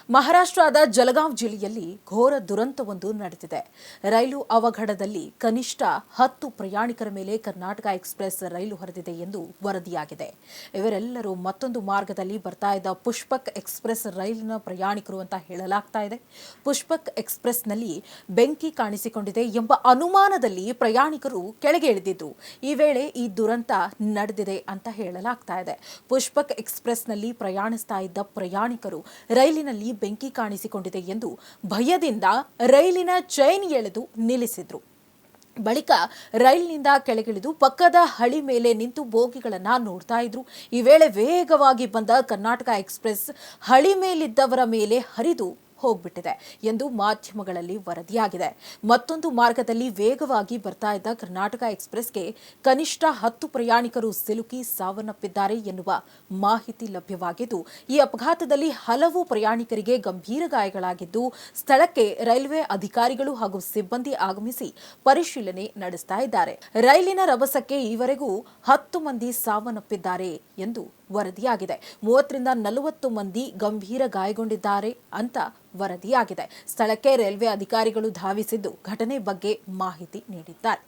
ಮಹಾರಾಷ್ಟ್ರದ ಜಲಗಾಂವ್ ಜಿಲ್ಲೆಯಲ್ಲಿ ಘೋರ ದುರಂತವೊಂದು ನಡೆದಿದೆ. ರೈಲು ಅವಘಡದಲ್ಲಿ ಕನಿಷ್ಠ 10 ಪ್ರಯಾಣಿಕರ ಮೇಲೆ ಕರ್ನಾಟಕ ಎಕ್ಸ್‌ಪ್ರೆಸ್ ರೈಲು ಹರಿದಿದೆ ಎಂದು ವರದಿಯಾಗಿದೆ. ಇವರೆಲ್ಲರೂ ಮತ್ತೊಂದು ಮಾರ್ಗದಲ್ಲಿ ಬರ್ತಾ ಇದ್ದ ಪುಷ್ಪಕ್ ಎಕ್ಸ್‌ಪ್ರೆಸ್ ರೈಲಿನ ಪ್ರಯಾಣಿಕರು ಅಂತ ಹೇಳಲಾಗ್ತಾ ಇದೆ. ಪುಷ್ಪಕ್ ಎಕ್ಸ್‌ಪ್ರೆಸ್‌ನಲ್ಲಿ ಬೆಂಕಿ ಕಾಣಿಸಿಕೊಂಡಿದೆ ಎಂಬ ಅನುಮಾನದಲ್ಲಿ ಪ್ರಯಾಣಿಕರು ಕೆಳಗೆ ಇಳಿದಿದ್ದು ಈ ವೇಳೆ ಈ ದುರಂತ ನಡೆದಿದೆ ಅಂತ ಹೇಳಲಾಗ್ತಾ ಇದೆ. ಪುಷ್ಪಕ್ ಎಕ್ಸ್‌ಪ್ರೆಸ್‌ನಲ್ಲಿ ಪ್ರಯಾಣಿಸ್ತಾ ಇದ್ದ ಪ್ರಯಾಣಿಕರು ರೈಲಿನಲ್ಲಿ ಬೆಂಕಿ ಕಾಣಿಸಿಕೊಂಡಿದೆ ಎಂದು ಭಯದಿಂದ ರೈಲಿನ ಚೈನ್ ಎಳೆದು ನಿಲ್ಲಿಸಿದ್ರು. ಬಳಿಕ ರೈಲಿನಿಂದ ಕೆಳಗಿಳಿದು ಪಕ್ಕದ ಹಳಿ ಮೇಲೆ ನಿಂತು ಬೋಗಿಗಳನ್ನ ನೋಡ್ತಾ ಇದ್ರು. ಈ ವೇಳೆ ವೇಗವಾಗಿ ಬಂದ ಕರ್ನಾಟಕ ಎಕ್ಸ್‌ಪ್ರೆಸ್ ಹಳಿ ಮೇಲಿದ್ದವರ ಮೇಲೆ ಹರಿದು ಹೋಗ್ಬಿಟ್ಟಿದೆ ಎಂದು ಮಾಧ್ಯಮಗಳಲ್ಲಿ ವರದಿಯಾಗಿದೆ. ಮತ್ತೊಂದು ಮಾರ್ಗದಲ್ಲಿ ವೇಗವಾಗಿ ಬರ್ತಾ ಇದ್ದ ಕರ್ನಾಟಕ ಎಕ್ಸ್‌ಪ್ರೆಸ್‌ಗೆ ಕನಿಷ್ಠ 10 ಪ್ರಯಾಣಿಕರು ಸಿಲುಕಿ ಸಾವನ್ನಪ್ಪಿದ್ದಾರೆ ಎನ್ನುವ ಮಾಹಿತಿ ಲಭ್ಯವಾಗಿದ್ದು, ಈ ಅಪಘಾತದಲ್ಲಿ ಹಲವು ಪ್ರಯಾಣಿಕರಿಗೆ ಗಂಭೀರ ಗಾಯಗಳಾಗಿದ್ದು, ಸ್ಥಳಕ್ಕೆ ರೈಲ್ವೆ ಅಧಿಕಾರಿಗಳು ಹಾಗೂ ಸಿಬ್ಬಂದಿ ಆಗಮಿಸಿ ಪರಿಶೀಲನೆ ನಡೆಸ್ತಾ ಇದ್ದಾರೆ. ರೈಲಿನ ರಭಸಕ್ಕೆ ಈವರೆಗೂ 10 ಮಂದಿ ಸಾವನ್ನಪ್ಪಿದ್ದಾರೆ ಎಂದು ವರದಿಯಾಗಿದೆ. 30 ರಿಂದ 40 ಮಂದಿ ಗಂಭೀರ ಗಾಯಗೊಂಡಿದ್ದಾರೆ ಅಂತ ವರದಿಯಾಗಿದೆ. ಸ್ಥಳಕ್ಕೆ ರೈಲ್ವೆ ಅಧಿಕಾರಿಗಳು ಧಾವಿಸಿದ್ದು ಘಟನೆ ಬಗ್ಗೆ ಮಾಹಿತಿ ನೀಡಿದ್ದಾರೆ.